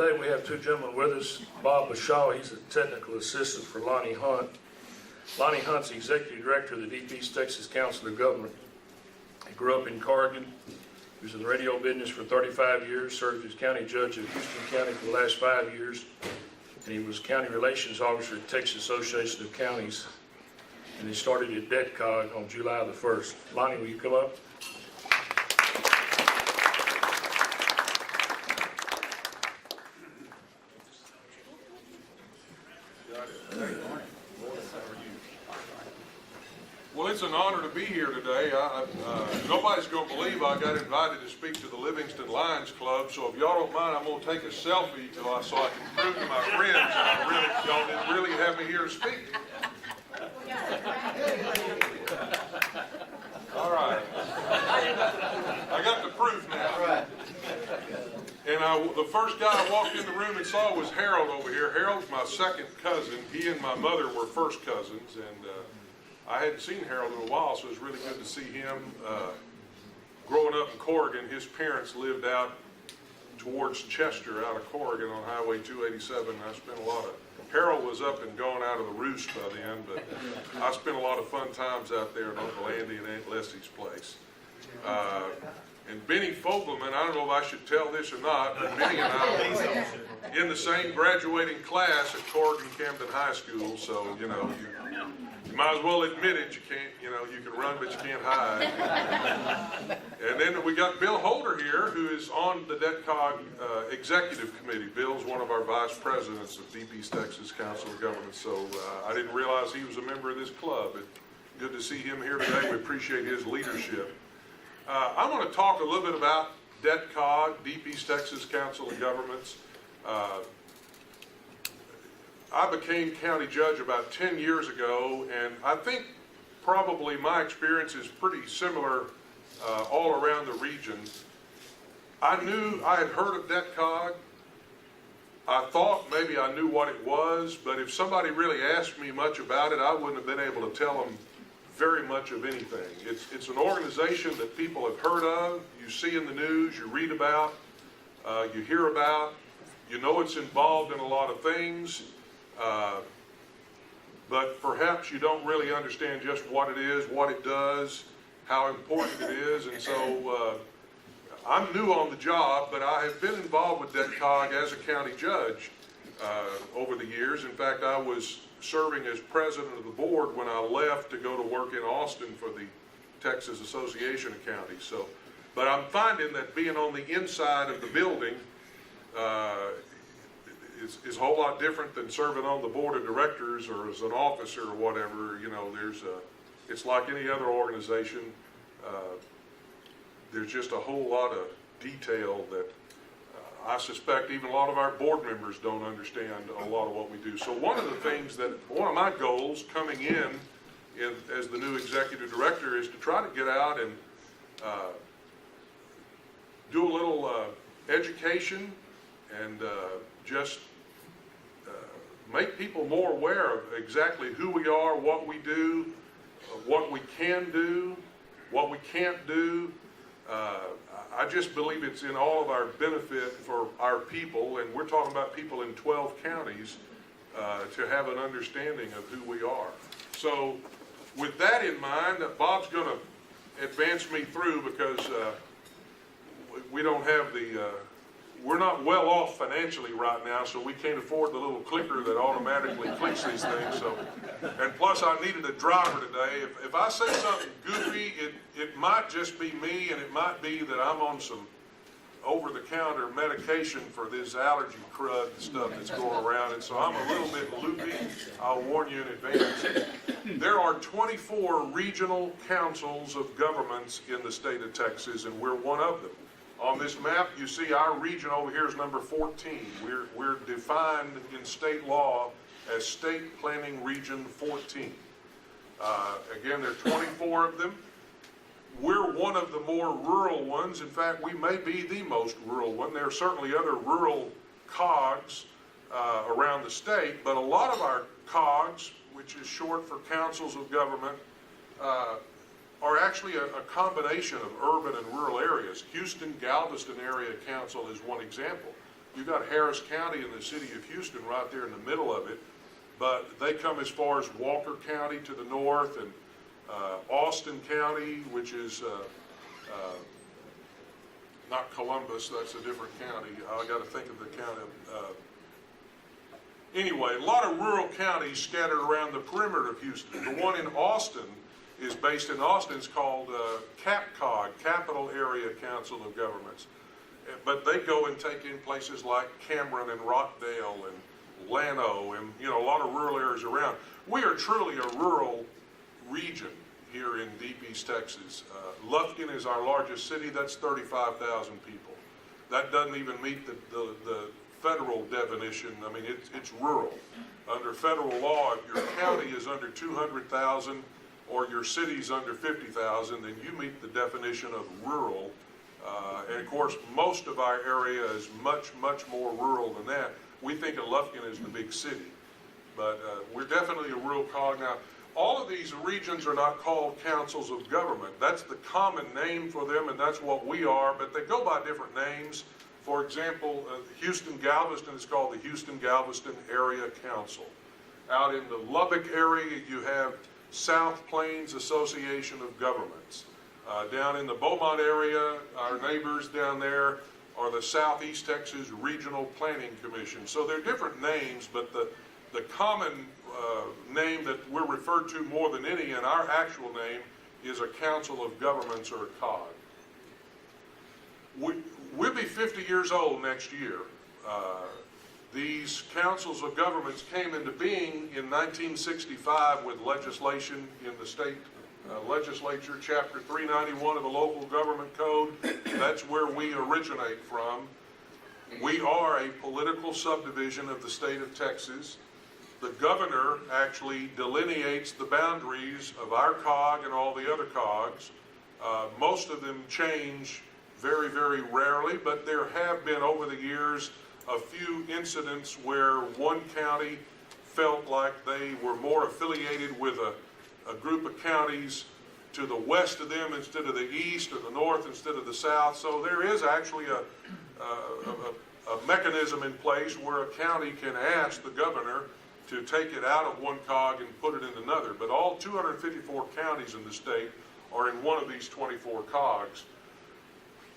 today we have two gentlemen with us. Bob Bashaw, he's a technical assistant for Lonnie Hunt. Lonnie Hunt's the executive director of the Deep East Texas Council of Government. He grew up in Corrigan. He was in the radio business for 35 years, served as county judge of Houston County for the last 5 years, and he was county relations officer at Texas Association of Counties, and he started at DETCOG on July the 1st. Lonnie, will you come up? Well, it's an honor to be here today. Nobody's going to believe I got invited to speak to the Livingston Lions Club, so if y'all don't mind, I'm going to take a selfie so I can prove to my friends that y'all didn't really have me here to speak. All right. I got the proof now. And the first guy I walked in the room and saw was Harold over here. Harold's my second cousin. He and my mother were first cousins, and I hadn't seen Harold in a while, so it was really good to see him. Growing up in Corrigan, his parents lived out towards Chester, out of Corrigan on Highway 287. I spent a lot of, Harold was up and gone out of the roost by then, but I spent a lot of fun times out there at Uncle Andy and Aunt Leslie's place. And Benny Fogelman, I don't know if I should tell this or not, but Benny and I were in the same graduating class at Corrigan Camden High School, so, you know, you might as well admit it. You can't, you can run, but you can't hide. And then we got Bill Holder here, who is on the DETCOG Executive Committee. Bill's one of our vice presidents of Deep East Texas Council of Government, so I didn't realize he was a member of this club. It's good to see him here today. We appreciate his leadership. I want to talk a little bit about DETCOG, Deep East Texas Council of Governments. I became county judge about 10 years ago, and I think probably my experience is pretty similar all around the region. I had heard of DETCOG. I thought maybe I knew what it was, but if somebody really asked me much about it, I wouldn't have been able to tell them very much of anything. It's an organization that people have heard of, you see in the news, you read about, you hear about, you know it's involved in a lot of things. But perhaps you don't really understand just what it is, what it does, how important it is, and so I'm new on the job, but I have been involved with DETCOG as a county judge over the years. In fact, I was serving as president of the board when I left to go to work in Austin for the Texas Association of Counties. So, but I'm finding that being on the inside of the building is a whole lot different than serving on the board of directors or as an officer or whatever. It's like any other organization. There's just a whole lot of detail that I suspect even a lot of our board members don't understand a lot of what we do. So one of my goals coming in as the new executive director is to try to get out and do a little education and just make people more aware of exactly who we are, what we do, what we can do, what we can't do. I just believe it's in all of our benefit for our people, and we're talking about people in 12 counties, to have an understanding of who we are. So with that in mind, Bob's going to advance me through because we don't have we're not well off financially right now, so we can't afford the little clicker that automatically clicks these things. So, and plus I needed a driver today. If I say something goofy, it might just be me, and it might be that I'm on some over-the-counter medication for this allergy crud and stuff that's going around, and so I'm a little bit loopy. I'll warn you in advance. There are 24 regional councils of governments in the state of Texas, and we're one of them. On this map, you see our region over here is number 14. We're defined in state law as State Planning Region 14. Again, there are 24 of them. We're one of the more rural ones. In fact, we may be the most rural one. There are certainly other rural COGs around the state, but a lot of our COGs, which is short for councils of government, are actually a combination of urban and rural areas. Houston Galveston Area Council is one example. you've got Harris County and the city of Houston right there in the middle of it, but they come as far as Walker County to the north, and Austin County, which is not Columbus, that's a different county. I got to think of the county. Anyway, a lot of rural counties scattered around the perimeter of Houston. The one in Austin is based in Austin. It's called DETCOG, Capital Area Council of Governments. But they go and take in places like Cameron and Rockdale and Llano and, you know, a lot of rural areas around. We are truly a rural region here in Deep East Texas. Lufkin is our largest city. That's 35,000 people. That doesn't even meet the federal definition. I mean, it's rural. Under federal law, if your county is under 200,000 or your city's under 50,000, then you meet the definition of rural. And of course, most of our area is much, much more rural than that. We think of Lufkin as the big city, but we're definitely a rural cog. Now, all of these regions are not called councils of government. That's the common name for them, and that's what we are, but they go by different names. For example, Houston-Galveston is called the Houston-Galveston Area Council. Out in the Lubbock area, you have South Plains Association of Governments. Down in the Beaumont area, our neighbors down there are the Southeast Texas Regional Planning Commission. So they're different names, but the common name that we're referred to more than any, and our actual name, is a Council of Governments, or a COG. We'll be 50 years old next year. These councils of governments came into being in 1965 with legislation in the state legislature, Chapter 391 of the Local Government Code. That's where we originate from. We are a political subdivision of the state of Texas. The governor actually delineates the boundaries of our COG and all the other COGs. Most of them change very, very rarely, but there have been over the years a few incidents where one county felt like they were more affiliated with a group of counties to the west of them instead of the east, or the north instead of the south. So there is actually a mechanism in place where a county can ask the governor to take it out of one COG and put it in another. But all 254 counties in the state are in one of these 24 COGs.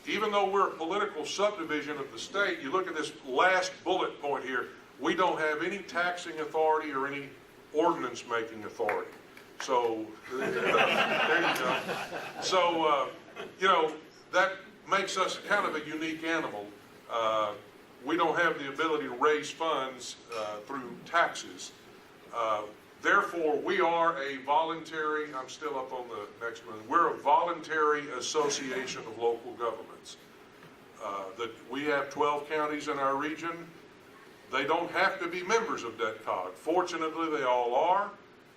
Even though we're a political subdivision of the state, you look at this last bullet point here, we don't have any taxing authority or any ordinance making authority. So, there you go. So, you know, that makes us kind of a unique animal. We don't have the ability to raise funds through taxes. Therefore, we are a voluntary, I'm still up on the next one, we're a voluntary association of local governments. We have 12 counties in our region. They don't have to be members of DETCOG. Fortunately, they all are,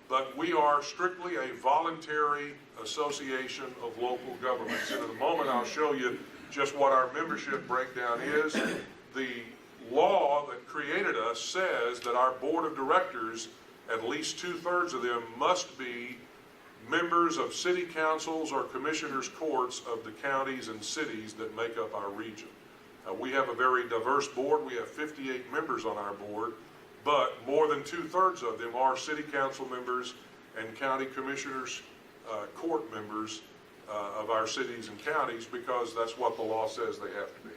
but we are strictly a voluntary association of local governments. And in a moment, I'll show you just what our membership breakdown is. The law that created us says that our board of directors, at least 2/3 of them, must be members of city councils or commissioners' courts of the counties and cities that make up our region. We have a very diverse board. We have 58 members on our board, but more than 2/3 of them are city council members and county commissioners' court members of our cities and counties, because that's what the law says they have to be.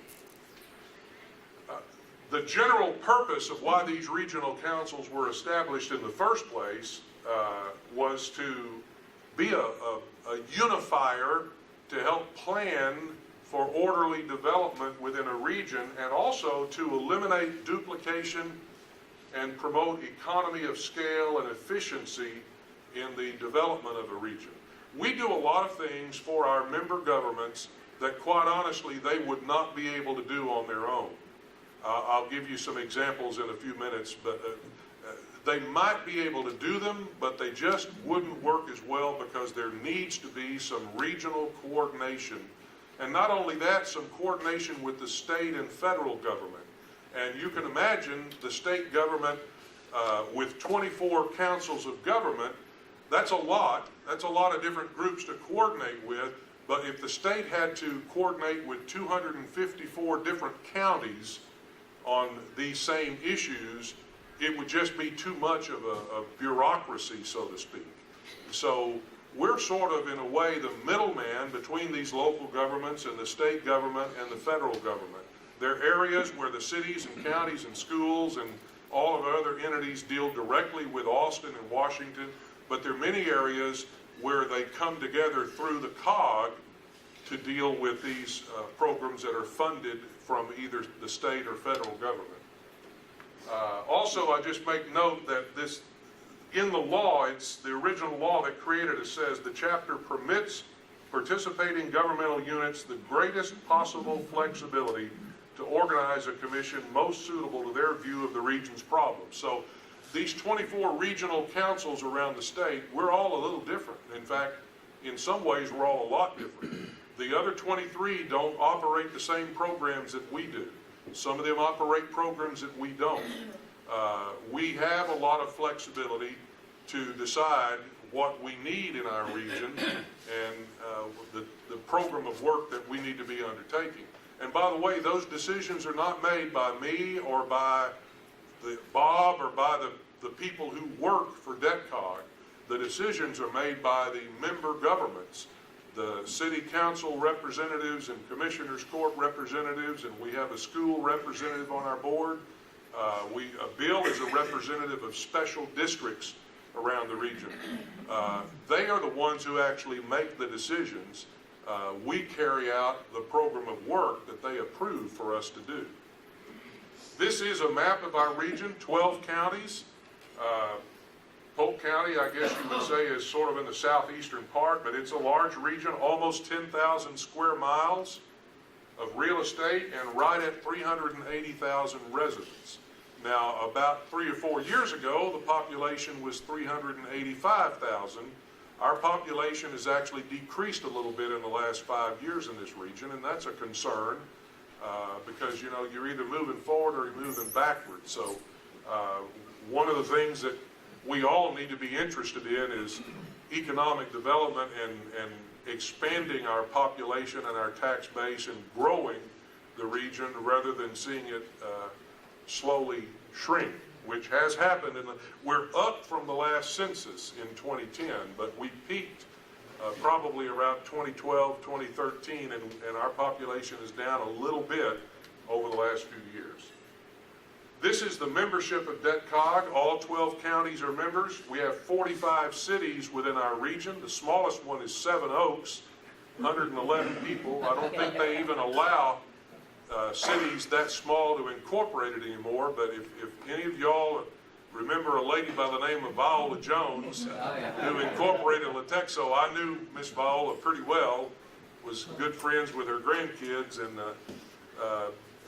The general purpose of why these regional councils were established in the first place was to be a unifier to help plan for orderly development within a region, and also to eliminate duplication and promote economy of scale and efficiency in the development of a region. We do a lot of things for our member governments that, quite honestly, they would not be able to do on their own. I'll give you some examples in a few minutes, but they might be able to do them, but they just wouldn't work as well because there needs to be some regional coordination. And not only that, some coordination with the state and federal government. And you can imagine the state government with 24 councils of government, that's a lot. That's a lot of different groups to coordinate with. But if the state had to coordinate with 254 different counties on these same issues, it would just be too much of a bureaucracy, so to speak. So we're sort of, in a way, the middleman between these local governments and the state government and the federal government. There are areas where the cities and counties and schools and all of the other entities deal directly with Austin and Washington, but there are many areas where they come together through the COG to deal with these programs that are funded from either the state or federal government. Also, I just make note that this, in the law, it's the original law that created it, says the chapter permits participating governmental units the greatest possible flexibility to organize a commission most suitable to their view of the region's problems. So these 24 regional councils around the state, we're all a little different. In fact, in some ways, we're all a lot different. The other 23 don't operate the same programs that we do. Some of them operate programs that we don't. We have a lot of flexibility to decide what we need in our region and the program of work that we need to be undertaking. And by the way, those decisions are not made by me or by Bob or by the people who work for DETCOG. The decisions are made by the member governments, the city council representatives and commissioners court representatives, and we have a school representative on our board. Bill is a representative of special districts around the region. They are the ones who actually make the decisions. We carry out the program of work that they approve for us to do. This is a map of our region, 12 counties. Polk County, I guess you would say, is sort of in the southeastern part, but it's a large region, almost 10,000 square miles of real estate and right at 380,000 residents. Now, about 3 or 4 years ago, the population was 385,000. Our population has actually decreased a little bit in the last 5 years in this region, and that's a concern because, you know, you're either moving forward or you're moving backwards. So one of the things that we all need to be interested in is economic development and expanding our population and our tax base and growing the region rather than seeing it slowly shrink, which has happened. We're up from the last census in 2010, but we peaked probably around 2012, 2013, and our population is down a little bit over the last few years. This is the membership of DETCOG. All 12 counties are members. We have 45 cities within our region. The smallest one is Seven Oaks, 111 people. I don't think they even allow cities that small to incorporate it anymore, but if any of y'all remember a lady by the name of Viola Jones who incorporated Latexo, I knew Miss Viola pretty well, was good friends with her grandkids, and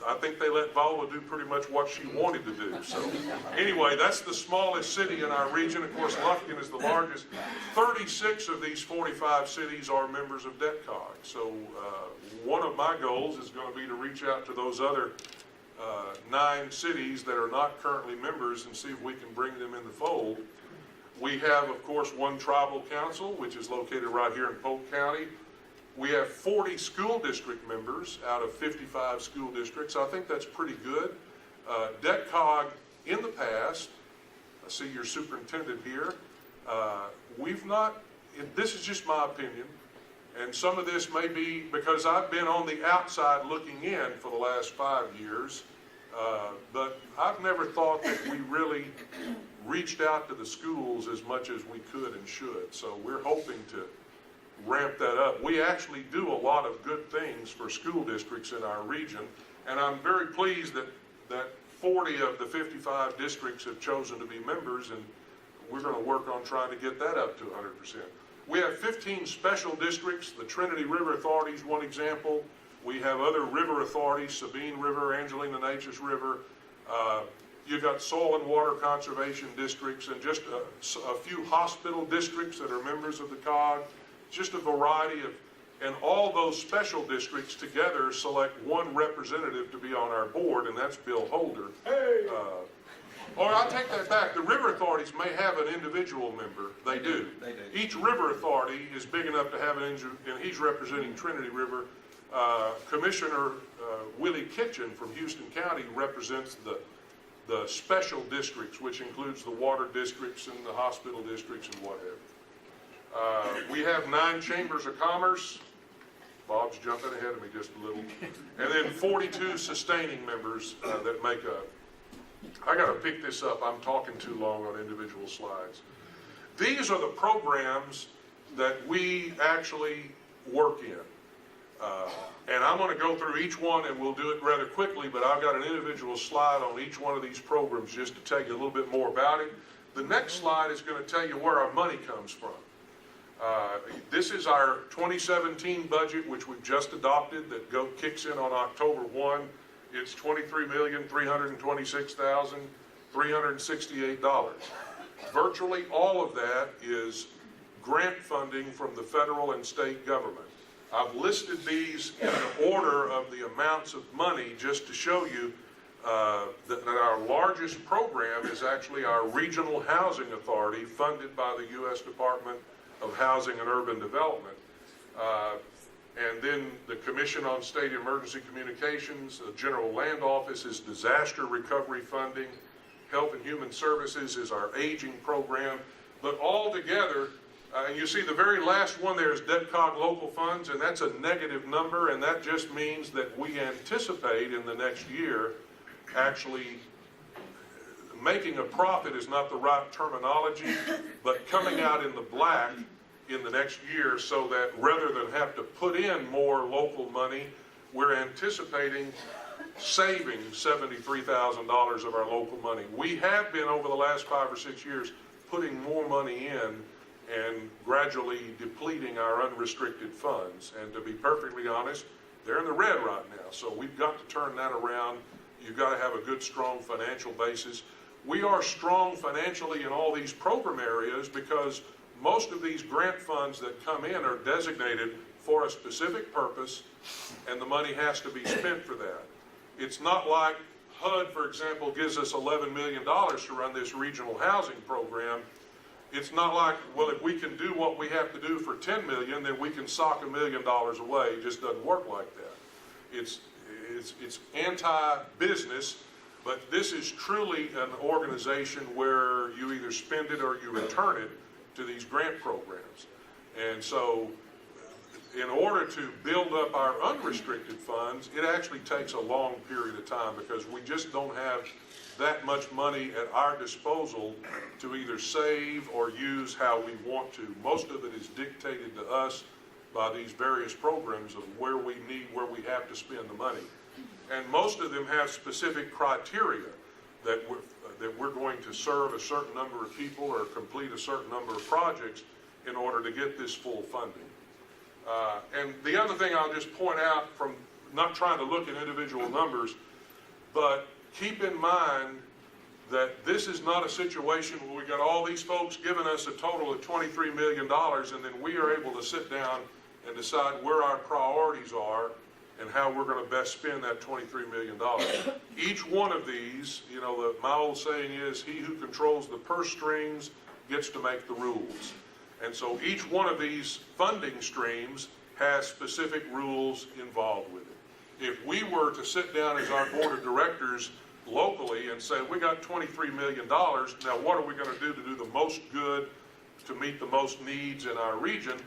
I think they let Viola do pretty much what she wanted to do. So anyway, that's the smallest city in our region. Of course, Lufkin is the largest. 36 of these 45 cities are members of DETCOG. So one of my goals is going to be to reach out to those other 9 cities that are not currently members and see if we can bring them in the fold. We have, of course, one tribal council, which is located right here in Polk County. We have 40 school district members out of 55 school districts. I think that's pretty good. DETCOG, in the past, I see your superintendent here, we've not, this is just my opinion, and some of this may be because I've been on the outside looking in for the last 5 years, but I've never thought that we really reached out to the schools as much as we could and should. So we're hoping to ramp that up. We actually do a lot of good things for school districts in our region, and I'm very pleased that 40 of the 55 districts have chosen to be members, and we're going to work on trying to get that up to 100%. We have 15 special districts. The Trinity River Authority is one example. We have other river authorities, Sabine River, Angelina Natchez River. You've got soil and water conservation districts, and just a few hospital districts that are members of the COG. Just a variety of, and all those special districts together select one representative to be on our board, and that's Bill Holder. Hey! Or I'll take that back. The river authorities may have an individual member. They do. Each river authority is big enough to have an and he's representing Trinity River. Commissioner Willie Kitchen from Houston County represents the special districts, which includes the water districts and the hospital districts and whatever. We have 9 chambers of commerce. Bob's jumping ahead of me just a little. And then 42 sustaining members that make up. I got to pick this up. I'm talking too long on individual slides. These are the programs that we actually work in. And I'm going to go through each one, and we'll do it rather quickly, but I've got an individual slide on each one of these programs just to tell you a little bit more about it. The next slide is going to tell you where our money comes from. This is our 2017 budget, which we've just adopted, that kicks in on October 1. It's $23,326,368. Virtually all of that is grant funding from the federal and state government. I've listed these in the order of the amounts of money just to show you that our largest program is actually our Regional Housing Authority, funded by the U.S. Department of Housing and Urban Development. And then the Commission on State Emergency Communications, the General Land Office is disaster recovery funding, Health and Human Services is our aging program. But all together, and you see the very last one there is DETCOG local funds, and that's a negative number, and that just means that we anticipate in the next year actually making a profit is not the right terminology, but coming out in the black in the next year, so that rather than have to put in more local money, we're anticipating saving $73,000 of our local money. We have been, over the last 5 or 6 years, putting more money in and gradually depleting our unrestricted funds. And to be perfectly honest, they're in the red right now. So we've got to turn that around. You've got to have a good, strong financial basis. We are strong financially in all these program areas because most of these grant funds that come in are designated for a specific purpose, and the money has to be spent for that. It's not like HUD, for example, gives us $11 million to run this regional housing program. It's not like, well, if we can do what we have to do for $10 million, then we can sock $1 million away. It just doesn't work like that. It's anti-business, but this is truly an organization where you either spend it or you return it to these grant programs. And so in order to build up our unrestricted funds, it actually takes a long period of time because we just don't have that much money at our disposal to either save or use how we want to. Most of it is dictated to us by these various programs of where we have to spend the money. And most of them have specific criteria that we're going to serve a certain number of people or complete a certain number of projects in order to get this full funding. And the other thing I'll just point out, from not trying to look at individual numbers, but keep in mind that this is not a situation where we got all these folks giving us a total of $23 million and then we are able to sit down and decide where our priorities are and how we're going to best spend that $23 million. Each one of these, you know, my old saying is, he who controls the purse strings gets to make the rules. And so each one of these funding streams has specific rules involved with it. If we were to sit down as our board of directors locally and say, we got $23 million, now what are we going to do the most good to meet the most needs in our region?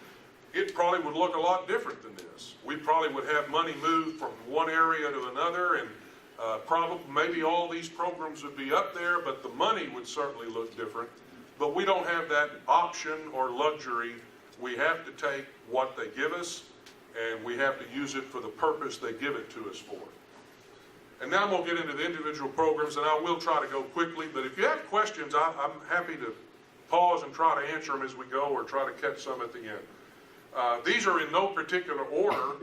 It probably would look a lot different than this. We probably would have money moved from one area to another, and probably maybe all these programs would be up there, but the money would certainly look different. But we don't have that option or luxury. We have to take what they give us, and we have to use it for the purpose they give it to us for. And now I'm going to get into the individual programs, and I will try to go quickly, but if you have questions, I'm happy to pause and try to answer them as we go, or try to catch some at the end. These are in no particular order,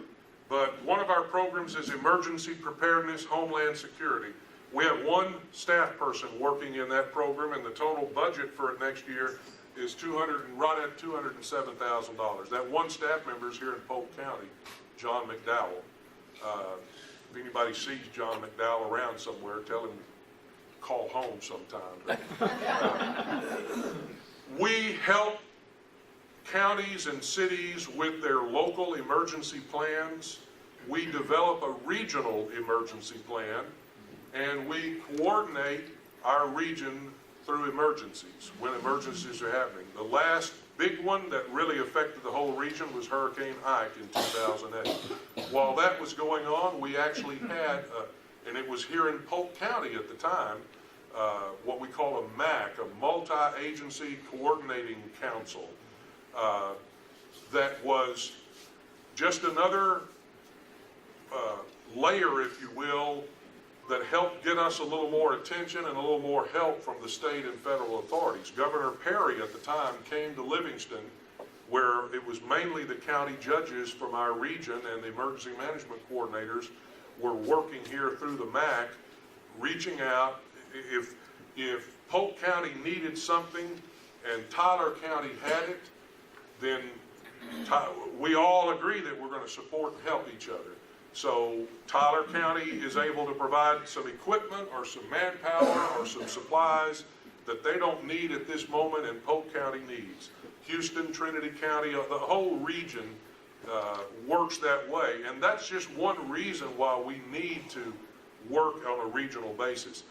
but one of our programs is Emergency Preparedness Homeland Security. We have one staff person working in that program, and the total budget for it next year is right at $207,000. That one staff member is here in Polk County, John McDowell. If anybody sees John McDowell around somewhere, tell him call home sometime. We help counties and cities with their local emergency plans we develop a regional emergency plan, and we coordinate our region through emergencies, when emergencies are happening. The last big one that really affected the whole region was Hurricane Ike in 2008. While that was going on, we actually had, and it was here in Polk County at the time, what we call a MAC, a Multi-Agency Coordinating Council, that was just another layer, if you will, that helped get us a little more attention and a little more help from the state and federal authorities. Governor Perry at the time came to Livingston, where it was mainly the county judges from our region and the emergency management coordinators were working here through the MAC, reaching out. If Polk County needed something and Tyler County had it, then we all agree that we're going to support and help each other. So Tyler County is able to provide some equipment or some manpower or some supplies that they don't need at this moment and Polk County needs. Houston, Trinity County, the whole region works that way. And that's just one reason why we need to work on a regional basis.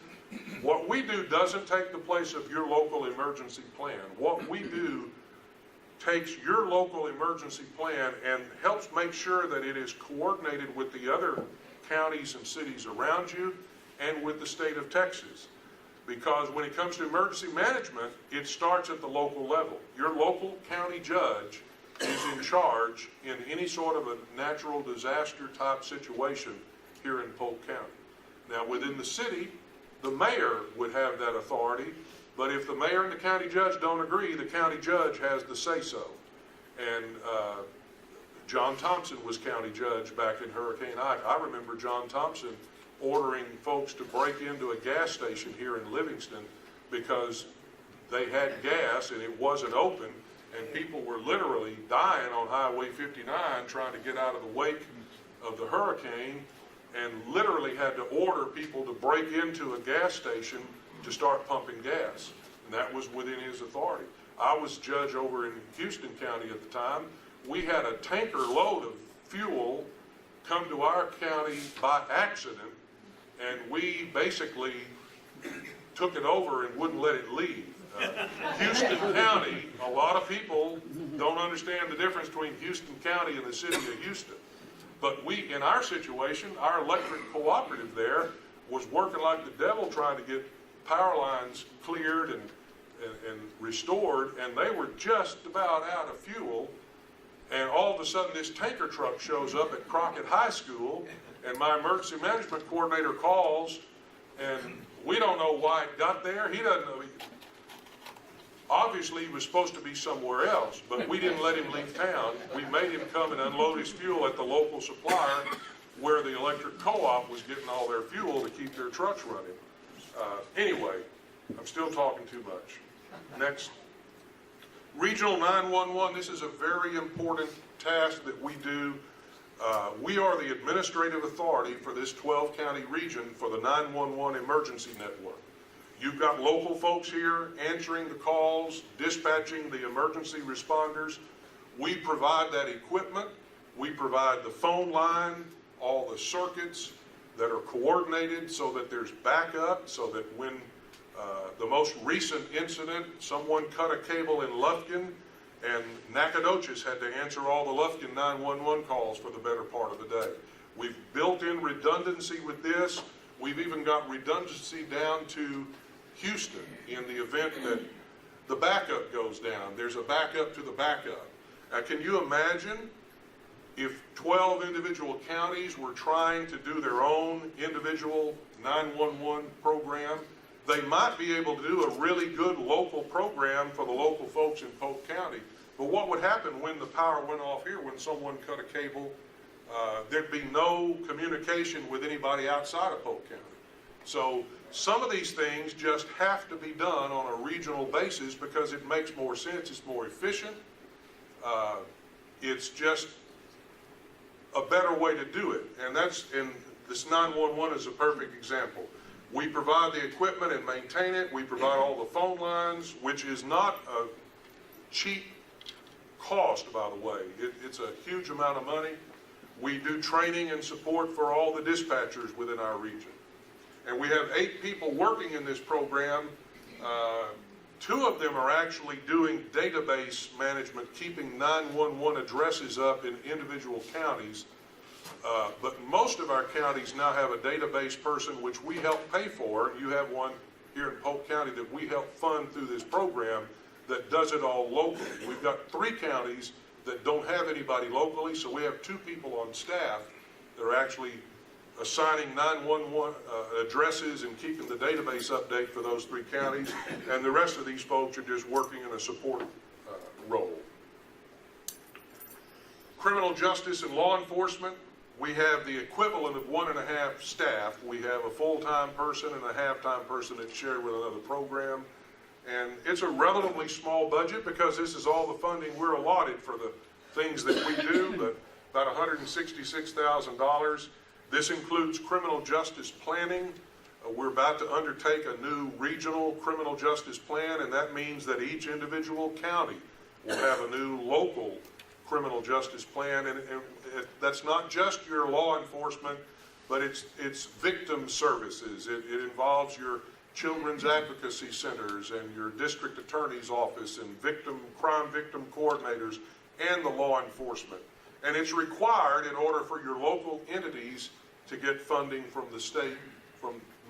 What we do doesn't take the place of your local emergency plan. What we do takes your local emergency plan and helps make sure that it is coordinated with the other counties and cities around you and with the state of Texas. Because when it comes to emergency management, it starts at the local level. Your local county judge is in charge in any sort of a natural disaster type situation here in Polk County. Now within the city, the mayor would have that authority. But if the mayor and the county judge don't agree, the county judge has the say-so. And John Thompson was county judge back in Hurricane Ike. I remember John Thompson ordering folks to break into a gas station here in Livingston because they had gas and it wasn't open, and people were literally dying on Highway 59 trying to get out of the wake of the hurricane, and literally had to order people to break into a gas station to start pumping gas, and that was within his authority. I was judge over in Houston County at the time. We had a tanker load of fuel come to our county by accident, and we basically took it over and wouldn't let it leave. Houston County, a lot of people don't understand the difference between Houston County and the city of Houston. But we, in our situation, our electric cooperative there was working like the devil trying to get power lines cleared and restored, and they were just about out of fuel. And all of a sudden this tanker truck shows up at Crockett High School, and my emergency management coordinator calls, and we don't know why it got there. He doesn't know. Obviously he was supposed to be somewhere else, but we didn't let him leave town. We made him come and unload his fuel at the local supplier where the electric co-op was getting all their fuel to keep their trucks running. Anyway, I'm still talking too much. Next. Regional 911, this is a very important task that we do. We are the administrative authority for this 12-county region for the 911 emergency network. You've got local folks here answering the calls, dispatching the emergency responders. We provide that equipment. We provide the phone line, all the circuits that are coordinated so that there's backup, so that when the most recent incident, someone cut a cable in Lufkin, and Nacogdoches had to answer all the Lufkin 911 calls for the better part of the day. We've built in redundancy with this. We've even got redundancy down to Houston in the event that the backup goes down. There's a backup to the backup. Now, can you imagine if 12 individual counties were trying to do their own individual 911 program? They might be able to do a really good local program for the local folks in Polk County. But what would happen when the power went off here, when someone cut a cable? There'd be no communication with anybody outside of Polk County. So some of these things just have to be done on a regional basis because it makes more sense, it's more efficient. It's just a better way to do it. And this 911 is a perfect example. We provide the equipment and maintain it. We provide all the phone lines, which is not a cheap cost, by the way. It's a huge amount of money. We do training and support for all the dispatchers within our region. And we have 8 people working in this program. 2 of them are actually doing database management, keeping 911 addresses up in individual counties. But most of our counties now have a database person which we help pay for. You have one here in Polk County that we help fund through this program that does it all locally. We've got 3 counties that don't have anybody locally, so we have 2 people on staff that are actually assigning 911 addresses and keeping the database update for those 3 counties, and the rest of these folks are just working in a support role. Criminal justice and law enforcement, we have the equivalent of 1.5 staff. We have a full-time person and a half-time person that's shared with another program. And it's a relatively small budget because this is all the funding we're allotted for the things that we do, but about $166,000. This includes criminal justice planning. We're about to undertake a new regional criminal justice plan, and that means that each individual county will have a new local criminal justice plan. And that's not just your law enforcement, but it's victim services. It involves your children's advocacy centers and your district attorney's office and crime victim coordinators and the law enforcement. And it's required in order for your local entities to get funding from the state.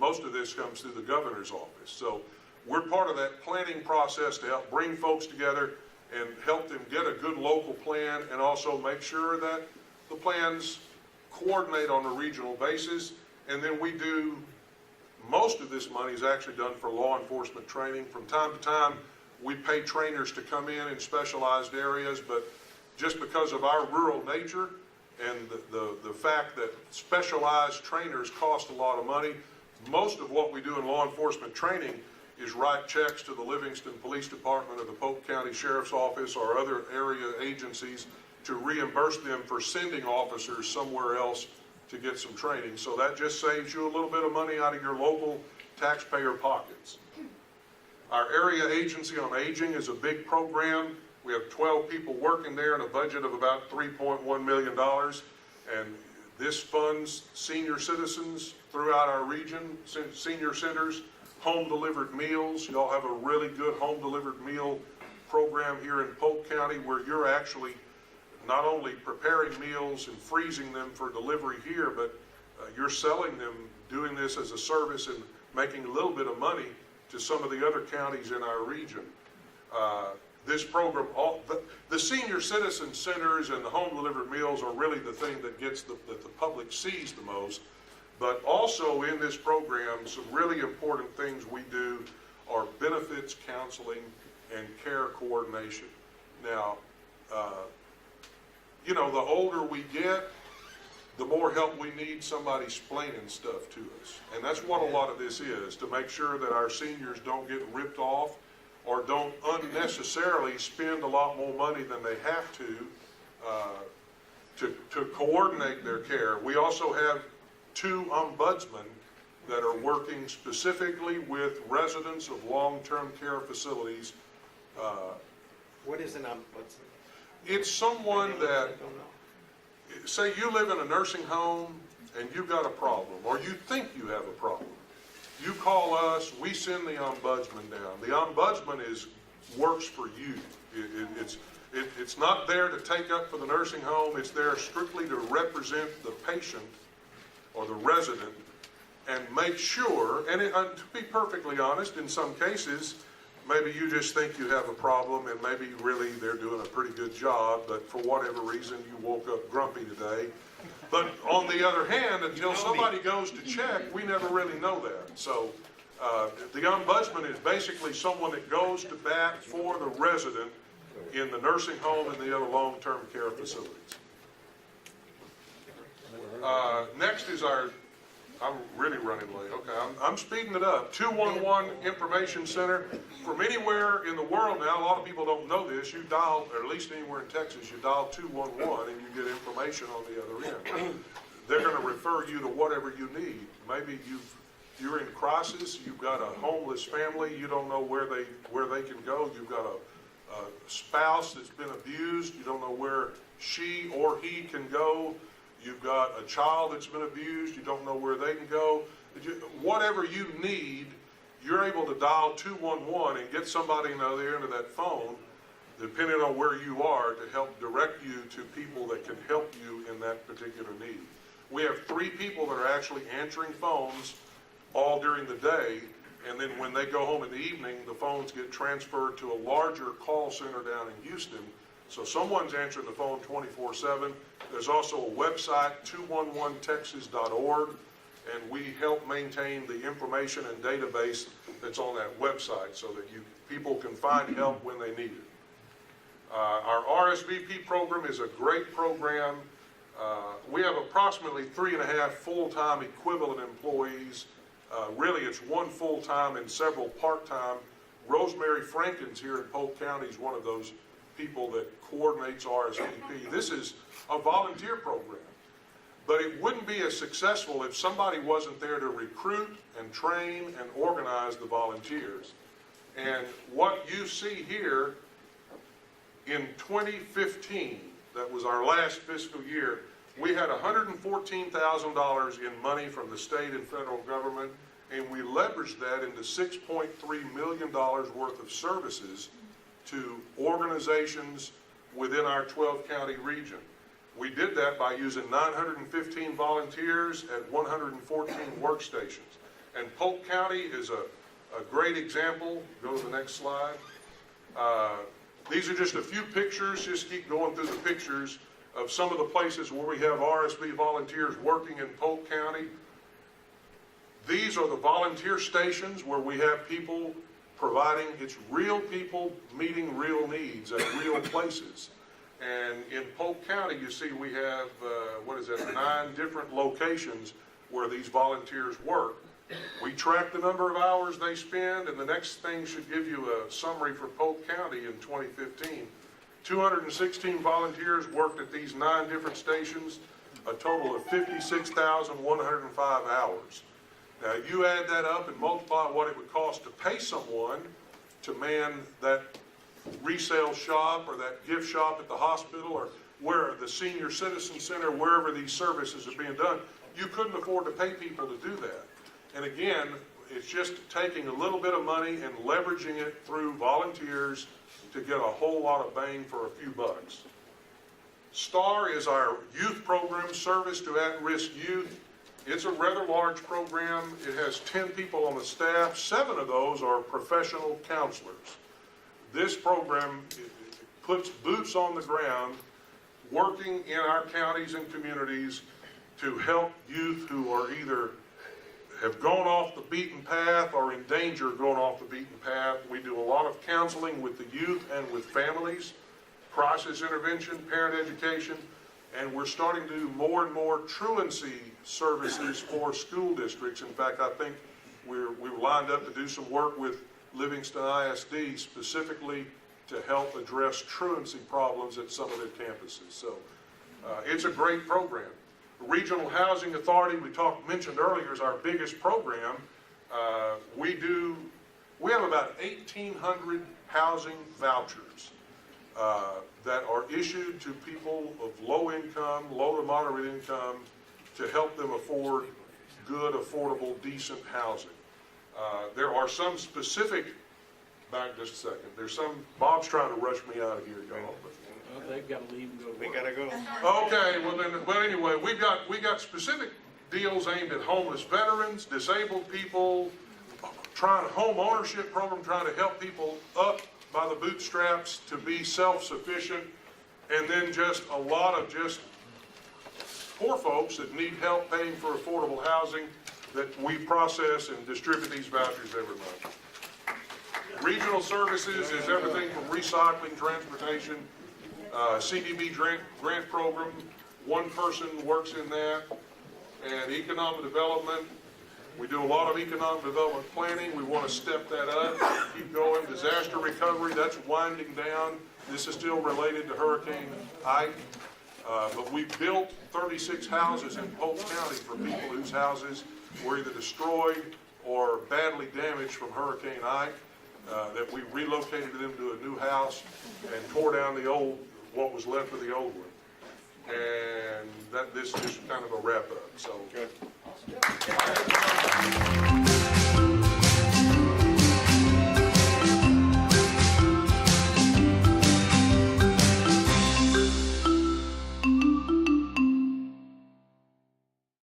Most of this comes through the governor's office. So we're part of that planning process to help bring folks together and help them get a good local plan, and also make sure that the plans coordinate on a regional basis. And then we do, most of this money is actually done for law enforcement training. From time to time, we pay trainers to come in specialized areas, but just because of our rural nature and the fact that specialized trainers cost a lot of money, most of what we do in law enforcement training is write checks to the Livingston Police Department or the Polk County Sheriff's Office or other area agencies to reimburse them for sending officers somewhere else to get some training. So that just saves you a little bit of money out of your local taxpayer pockets. Our Area Agency on Aging is a big program. We have 12 people working there and a budget of about $3.1 million. And this funds senior citizens throughout our region, senior centers, home-delivered meals. Y'all have a really good home-delivered meal program here in Polk County where you're actually not only preparing meals and freezing them for delivery here, but you're selling them, doing this as a service and making a little bit of money to some of the other counties in our region. This program, the senior citizen centers and the home-delivered meals are really the thing that gets that the public sees the most. But also in this program, some really important things we do are benefits counseling and care coordination. Now, you know, the older we get, the more help we need somebody explaining stuff to us. And that's what a lot of this is, to make sure that our seniors don't get ripped off or don't unnecessarily spend a lot more money than they have to coordinate their care. We also have 2 ombudsmen that are working specifically with residents of long-term care facilities. What is an ombudsman? It's someone that, say you live in a nursing home and you've got a problem, or you think you have a problem. You call us, we send the ombudsman down. The ombudsman works for you. It's not there to take up for the nursing home. It's there strictly to represent the patient or the resident and make sure, and to be perfectly honest, in some cases, maybe you just think you have a problem and maybe really they're doing a pretty good job, but for whatever reason you woke up grumpy today. But on the other hand, until somebody goes to check, we never really know that. So the ombudsman is basically someone that goes to bat for the resident in the nursing home and the other long-term care facilities. Next is I'm really running late. Okay, I'm speeding it up. 211 Information Center. From anywhere in the world now, a lot of people don't know this, you dial, or at least anywhere in Texas, you dial 211 and you get information on the other end. They're going to refer you to whatever you need. Maybe you're in crisis, you've got a homeless family, you don't know where they can go, you've got a spouse that's been abused, you don't know where she or he can go. you've got a child that's been abused, you don't know where they can go, whatever you need, you're able to dial 211 and get somebody on the other end of that phone, depending on where you are, to help direct you to people that can help you in that particular need. We have 3 people that are actually answering phones all during the day, and then when they go home in the evening, the phones get transferred to a larger call center down in Houston. So someone's answering the phone 24/7. There's also a website, 211texas.org, and we help maintain the information and database that's on that website so that people can find help when they need it. Our RSVP program is a great program. We have approximately 3.5 full-time equivalent employees. Really, it's 1 full-time and several part-time. Rosemary Frankens here in Polk County is one of those people that coordinates RSVP. This is a volunteer program, but it wouldn't be as successful if somebody wasn't there to recruit and train and organize the volunteers. And what you see here, in 2015, that was our last fiscal year, we had $114,000 in money from the state and federal government, and we leveraged that into $6.3 million worth of services to organizations within our 12-county region. We did that by using 915 volunteers at 114 workstations. And Polk County is a great example. Go to the next slide. These are just a few pictures. Just keep going through the pictures of some of the places where we have RSV volunteers working in Polk County. These are the volunteer stations where we have people providing, it's real people meeting real needs at real places. And in Polk County, you see we have, 9 different locations where these volunteers work. We track the number of hours they spend, and the next thing should give you a summary for Polk County in 2015. 216 volunteers worked at these 9 different stations, a total of 56,105 hours. Now, you add that up and multiply what it would cost to pay someone to man that resale shop or that gift shop at the hospital or where the senior citizen center, wherever these services are being done, you couldn't afford to pay people to do that. And again, it's just taking a little bit of money and leveraging it through volunteers to get a whole lot of bang for a few bucks. STAR is our youth program, Service to At-Risk Youth. It's a rather large program. It has 10 people on the staff. 7 of those are professional counselors. This program puts boots on the ground, working in our counties and communities to help youth who are either have gone off the beaten path or in danger of going off the beaten path. We do a lot of counseling with the youth and with families, crisis intervention, parent education, and we're starting to do more and more truancy services for school districts. In fact, I think we're lined up to do some work with Livingston ISD specifically to help address truancy problems at some of their campuses. So it's a great program. Regional Housing Authority, mentioned earlier, is our biggest program. We have about 1,800 housing vouchers that are issued to people of low income, low to moderate income, to help them afford good, affordable, decent housing. There are some specific, back just a second, Bob's trying to rush me out of here, y'all. Well, they've got to leave and go to We work. gotta go. Okay, anyway, we got specific deals aimed at homeless veterans, disabled people, home ownership program, trying to help people up by the bootstraps to be self-sufficient, and then just a lot of just poor folks that need help paying for affordable housing that we process and distribute these vouchers every month. Regional services is everything from recycling, transportation, CDB grant program, 1 person works in that, and economic development. We do a lot of economic development planning. We want to step that up, keep going. Disaster recovery, that's winding down. This is still related to Hurricane Ike, but we built 36 houses in Polk County for people whose houses were either destroyed or badly damaged from Hurricane Ike, that we relocated them to a new house and tore down what was left of the old one. and that this is just kind of a wrap-up, so. Good.